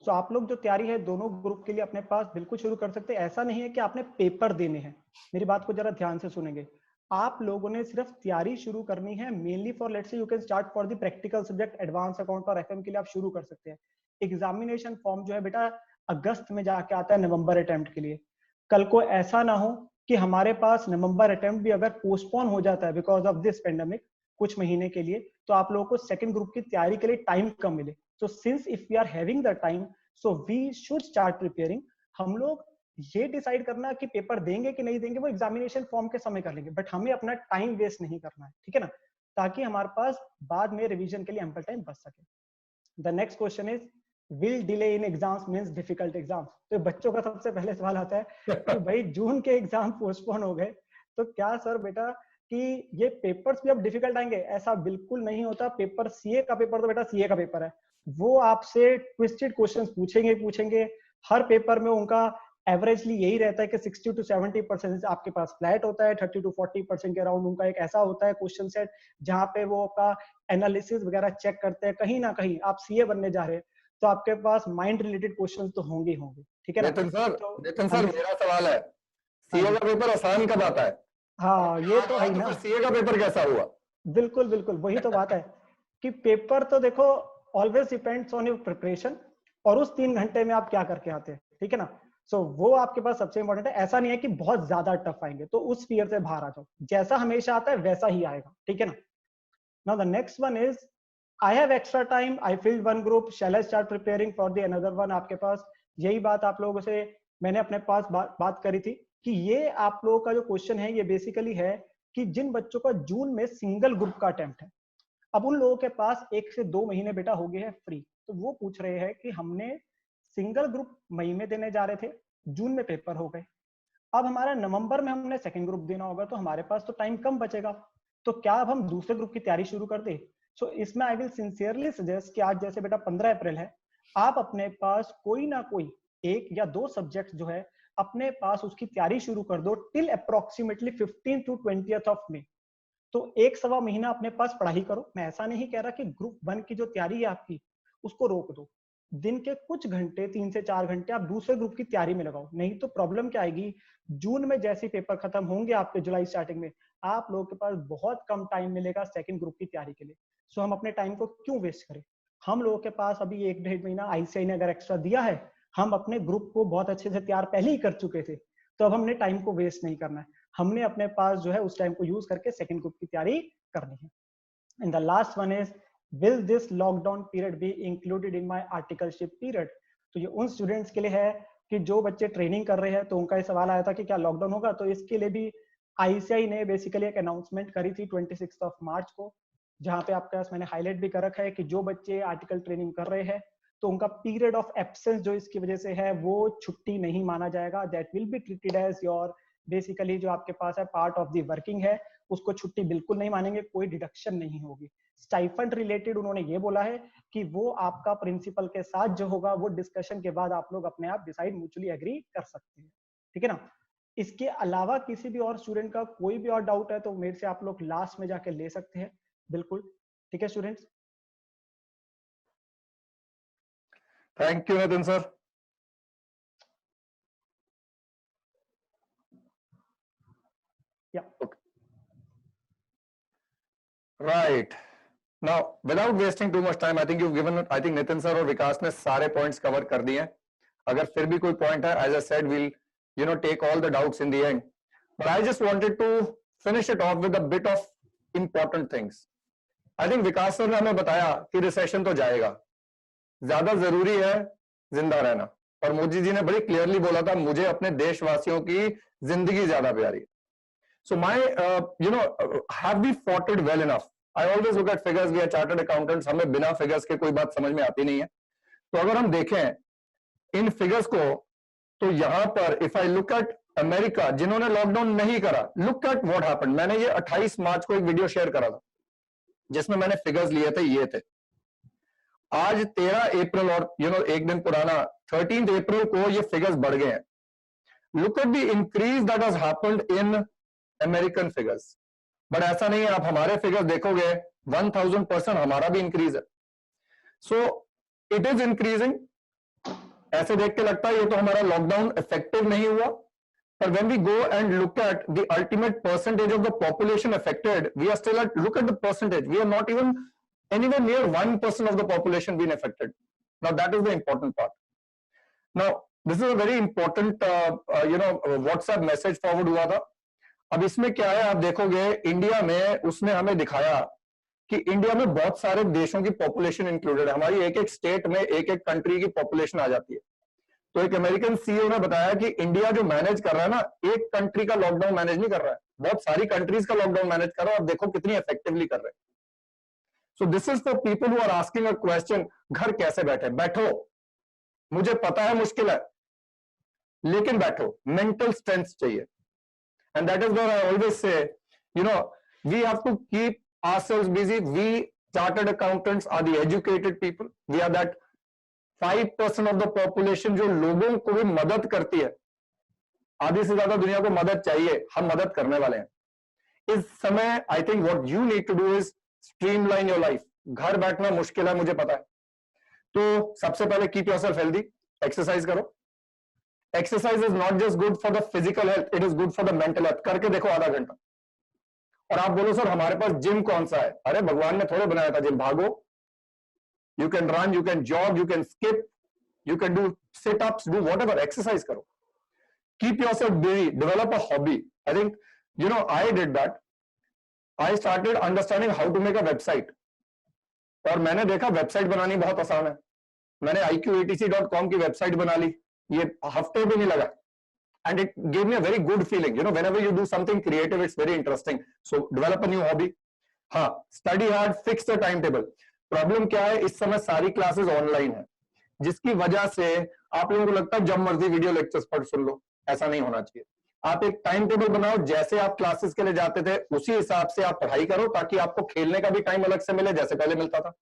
तो आप लोग जो तैयारी है दोनों ग्रुप के लिए अपने पास बिल्कुल शुरू कर सकते हैं। ऐसा नहीं है कि आपने पेपर देने हैं, मेरी बात को जरा ध्यान से सुनेंगे। आप लोगों ने सिर्फ तैयारी शुरू करनी है mainly for, let's say you can start for the practical subject advance account और एफएम के लिए आप शुरू कर सकते हैं। एग्जामिनेशन फॉर्म जो है बेटा अगस्त में जाके आता है नवंबर अटेम्प्ट के लिए। कल को ऐसा ना हो कि हमारे पास नवंबर अटेम्प्ट भी अगर पोस्टपोन हो जाता है बिकॉज ऑफ दिस पेंडेमिक कुछ महीने के लिए, तो आप लोगों को सेकंड ग्रुप की तैयारी के लिए टाइम कम मिले। So since if we are having the time, so we should start preparing. हम लोग ये डिसाइड करना कि पेपर देंगे कि नहीं देंगे वो एग्जामिनेशन फॉर्म के समय कर लेंगे, बट हमें अपना टाइम वेस्ट नहीं करना है, ठीक है ना, ताकि हमारे पास बाद में रिवीजन के लिए एम्पल टाइम बच सके। The next question is, will delay in exams means difficult exams? तो बच्चों का सबसे पहले सवाल आता है कि भाई जून के एग्जाम पोस्टपोन हो गए तो क्या सर बेटा कि ये पेपर्स भी अब डिफिकल्ट आएंगे? ऐसा बिल्कुल नहीं होता। पेपर सीए का पेपर तो बेटा सीए का पेपर है, वो आपसे ट्विस्टेड क्वेश्चंस पूछेंगे। हर पेपर में उनका एवरेजली यही रहता है कि 60 to 70% आपके पास फ्लैट होता है, 30 to 40% के अराउंड उनका एक ऐसा होता है क्वेश्चन सेट जहां पे वो आपका एनालिसिस वगैरह चेक करते हैं। कहीं ना कहीं आप सीए बनने जा रहे हैं तो आपके पास माइंड रिलेटेड क्वेश्चंस तो होंगे ही होंगे, ठीक है ना। नितिन तो सर मेरा सवाल है, सीए का पेपर आसान कब आता है? हाँ ये तो है तो ना, फिर सीए का पेपर कैसा हुआ? बिल्कुल बिल्कुल वही तो बात है कि पेपर तो देखो always depends on your preparation और उस 3 घंटे में आप क्या करके आते हैं, ठीक है ना। सो वो आपके पास सबसे इंपॉर्टेंट है। ऐसा नहीं है कि बहुत ज्यादा टफ आएंगे, तो उस फियर से बाहर आ जाओ, जैसा हमेशा आता है वैसा ही आएगा, ठीक है ना। Now the next one is, I have extra time, I filled one group, shall I start preparing for the another one? आपके पास यही बात आप लोगों से मैंने अपने पास बात करी थी कि ये आप लोगों का जो क्वेश्चन है ये बेसिकली है कि जिन बच्चों का जून में सिंगल ग्रुप का अटेम्प्ट है, अब उन लोगों के पास 1 से 2 महीने बेटा हो गए हैं फ्री, तो वो पूछ रहे हैं कि हमने सिंगल ग्रुप मई में देने जा रहे थे, जून में पेपर हो गए, अब हमारा नवंबर में हमने सेकंड ग्रुप देना होगा तो हमारे पास तो टाइम कम बचेगा, तो क्या अब हम दूसरे ग्रुप की तैयारी शुरू कर दे? सो इसमें आई विल सिंसियरली सजेस्ट कि आज जैसे बेटा 15 अप्रैल है, आप अपने पास कोई ना कोई 1 या 2 सब्जेक्ट जो है अपने पास उसकी तैयारी शुरू कर दो till approximately 15 to 20th of May. तो 1 सवा महीना अपने पास पढ़ाई करो। मैं ऐसा नहीं कह रहा कि ग्रुप 1 की जो तैयारी है आपकी उसको रोक दो, दिन के कुछ घंटे 3 से 4 घंटे आप दूसरे ग्रुप की तैयारी में लगाओ। नहीं तो प्रॉब्लम क्या आएगी, जून में जैसे पेपर खत्म होंगे आपके जुलाई स्टार्टिंग में, आप लोगों के पास बहुत कम टाइम मिलेगा सेकंड ग्रुप की तैयारी के लिए। सो हम अपने टाइम को क्यों वेस्ट करें? हम लोगों के पास अभी 1-1.5 महीना आईसीआई ने अगर एक्स्ट्रा दिया है, हम अपने ग्रुप को बहुत अच्छे से तैयार पहले ही कर चुके थे, तो अब हमने टाइम को वेस्ट नहीं करना है। हमने अपने पास जो है उस टाइम को यूज करके सेकंड ग्रुप की तैयारी करनी है। And the last one is, will this lockdown period be included in my articleship period? तो ये उन स्टूडेंट्स के लिए है कि जो बच्चे ट्रेनिंग कर रहे हैं, तो उनका ये सवाल आया था कि क्या लॉकडाउन होगा, तो इसके लिए भी आईसीआई ने बेसिकली एक अनाउंसमेंट करी थी 26 मार्च को, जहां पे आपके पास मैंने हाईलाइट भी कर रखा है कि जो बच्चे आर्टिकल ट्रेनिंग कर रहे हैं तो उनका पीरियड ऑफ एब्सेंस जो इसकी वजह से है वो छुट्टी नहीं माना जाएगा। That will be treated as your basically जो आपके पास है पार्ट ऑफ द वर्किंग है, उसको छुट्टी बिल्कुल नहीं मानेंगे, कोई डिडक्शन नहीं होगी। स्टाइफंड रिलेटेड उन्होंने ये बोला है कि वो आपका प्रिंसिपल के साथ जो होगा वो डिस्कशन के बाद आप लोग अपने आप डिसाइड म्यूचुअली एग्री कर सकते हैं, ठीक है ना। इसके अलावा किसी भी और स्टूडेंट का कोई भी और डाउट है तो मेरे से आप लोग लास्ट में जाके ले सकते हैं, बिल्कुल ठीक है students. Thank you Nitin sir. Right. Now, without wasting too much time, I think you've given, I think Nitin sir और विकास ने सारे पॉइंट्स कवर कर दिए हैं। अगर फिर भी कोई पॉइंट है, as I said, we'll, you know, take all the doubts in the end. But I just wanted to finish it off with a bit of important things. I think Vikas sir ने हमें बताया कि recession तो जाएगा, ज्यादा जरूरी है जिंदा रहना, और मोदी जी ने बड़ी क्लियरली बोला था मुझे अपने देशवासियों की जिंदगी ज्यादा प्यारी है। So my, have we fought it well enough? I always look at figures. We are chartered accountants. हमें बिना figures के कोई बात समझ में आती नहीं है। तो अगर हम देखें इन figures को, तो यहाँ पर if I look at America, जिन्होंने लॉकडाउन नहीं करा, look at what happened. मैंने ये 28 मार्च को एक वीडियो शेयर करा था, जिसमें मैंने figures लिए थे, ये थे। आज 13 अप्रैल और एक दिन पुराना 13 अप्रैल को ये figures बढ़ गए हैं। Look at the increase that has happened in American figures, but ऐसा नहीं है। आप हमारे फिगर्स देखोगे 1000% हमारा भी इंक्रीज है। So it is increasing. ऐसे देख के लगता है ये तो हमारा लॉकडाउन इफेक्टिव नहीं हुआ, पर when we go and look at the ultimate percentage of the population affected, we are still at, look at the percentage, we are not even anywhere near 1% of the population being affected. Now that is the important part. Now this is a very important WhatsApp message forward हुआ था। अब इसमें क्या है, आप देखोगे India में उसने हमें दिखाया कि इंडिया में बहुत सारे देशों की पॉपुलेशन इंक्लूडेड है। हमारी एक एक स्टेट में एक एक कंट्री की पॉपुलेशन आ जाती है। तो एक अमेरिकन सीईओ ने बताया कि इंडिया जो मैनेज कर रहा है ना, एक कंट्री का लॉकडाउन मैनेज नहीं कर रहा है, बहुत सारी कंट्रीज का लॉकडाउन मैनेज कर रहा है। और देखो कितनी इफेक्टिवली कर रहे हैं। So this is for people who are asking a question, घर कैसे बैठे? बैठो, मुझे पता है मुश्किल है, लेकिन बैठो, मेंटल स्ट्रेंथ चाहिए। And that is where I always say, we have to keep ourselves busy. We chartered accountants are the educated people. We are that 5% of the population जो लोगों को भी मदद करती है। आधी से ज्यादा दुनिया को मदद चाहिए, हम मदद करने वाले हैं। इस समय I think what you need to do is streamline your life. घर बैठना मुश्किल है, मुझे पता है। तो सबसे पहले keep yourself healthy, exercise करो। Exercise is not just good for the physical health, it is good for the mental health. करके देखो आधा घंटा। और आप बोलो सर हमारे पास जिम कौन सा है? अरे भगवान ने थोड़े बनाया था जिम। भागो, you can run, you can jog, you can skip, you can do sit ups, do whatever, exercise करो। Keep yourself busy, develop a hobby. I think I did that. I started understanding how to make a website, और मैंने देखा website बनानी बहुत आसान है। मैंने iqatc.com की वेबसाइट बना ली, ये हफ्ते भी नहीं लगा, and it gave me a very good feeling. Whenever you do something creative, it's very interesting. So develop a new hobby. हाँ, study hard, fix the timetable. Problem क्या है, इस समय सारी क्लासेस ऑनलाइन है, जिसकी वजह से आप लोगों को लगता है जब मर्जी वीडियो लेक्चर्स पढ़ सुन लो। ऐसा नहीं होना चाहिए। आप एक टाइम टेबल बनाओ, जैसे आप क्लासेस के लिए जाते थे उसी हिसाब से आप पढ़ाई करो, ताकि आपको खेलने का भी टाइम अलग से मिले जैसे पहले मिलता था।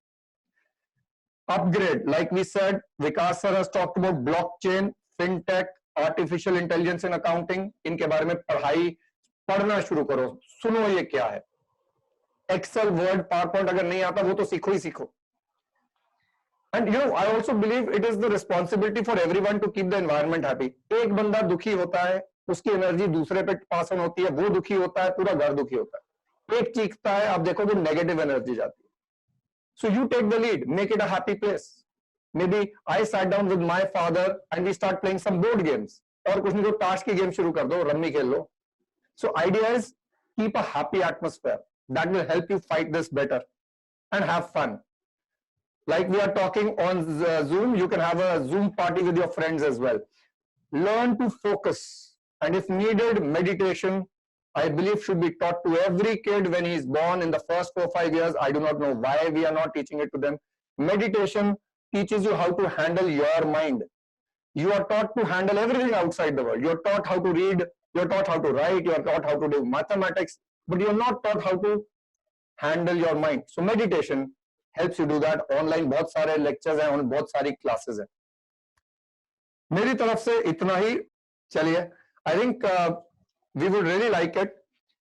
Upgrade, like we said, Vikas sir has talked about blockchain, fintech, artificial intelligence in accounting. इनके बारे में पढ़ना शुरू करो, सुनो ये क्या है। Excel, Word, PowerPoint अगर नहीं आता वो तो सीखो ही सीखो। And you know, I also believe it is the responsibility for everyone to keep the environment happy. एक बंदा दुखी होता है, उसकी एनर्जी दूसरे पे पास ऑन होती है, वो दुखी होता है, पूरा घर दुखी होता है. एक चीखता है, आप देखोगे नेगेटिव एनर्जी जाती है. So you take the lead, make it a happy place. Maybe I sat down with my father and we start playing some board games. और कुछ नहीं तो ताश की गेम शुरू कर दो, रम्मी खेल लो. So idea is keep a happy atmosphere. That will help you fight this better and have fun. Like we are talking on Zoom, you can have a Zoom party with your friends as well. Learn to focus, and if needed, meditation, I believe, should be taught to every kid when he is born in the first 4 or 5 years. I do not know why we are not teaching it to them. Meditation teaches you how to handle your mind. You are taught to handle everything outside the world. You are taught how to read, you are taught how to write, you are taught how to do mathematics, but you are not taught how to handle your mind. So meditation helps you do that. Online बहुत सारे lectures हैं, और बहुत सारी classes हैं. मेरी तरफ से इतना ही. चलिए, I think we would really like it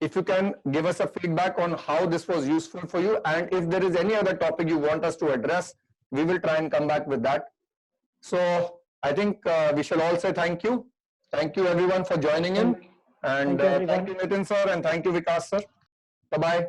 if you can give us a feedback on how this was useful for you, and if there is any other topic you want us to address, we will try and come back with that. So I think we shall all say thank you. Thank you everyone for joining in, and Thank you, everyone. thank you Nitin sir, and thank you Vikas sir. Bye bye.